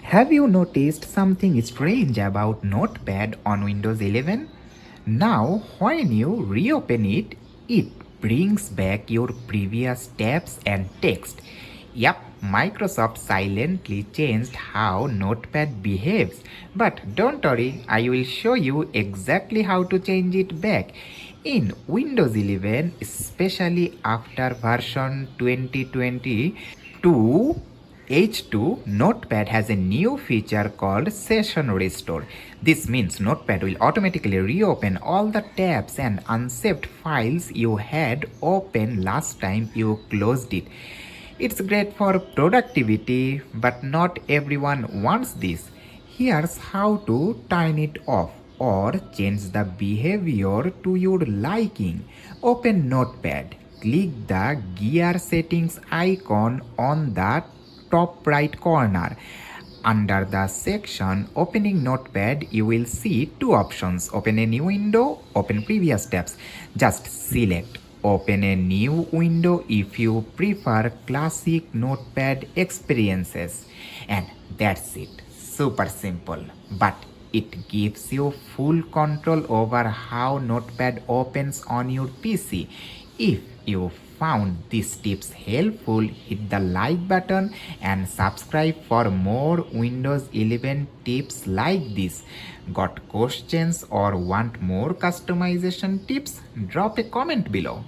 Have you noticed something strange about Notepad on Windows 11? Now, when you reopen it, it brings back your previous tabs and text. Yup, Microsoft silently changed how Notepad behaves. But don't worry, I will show you exactly how to change it back. In Windows 11, especially after version 2022, H2, Notepad has a new feature called Session Restore. This means Notepad will automatically reopen all the tabs and unsaved files you had open last time you closed it. It's great for productivity, but not everyone wants this. Here's how to turn it off or change the behavior to your liking. Open Notepad. Click the gear settings icon on the top right corner. Under the section Opening Notepad, you will see two options: Open a new window, Open previous tabs. Just select Open a new window if you prefer classic Notepad experiences. And that's it. Super simple. But it gives you full control over how Notepad opens on your PC. If you found these tips helpful, hit the like button and subscribe for more Windows 11 tips like this. Got questions or want more customization tips? Drop a comment below.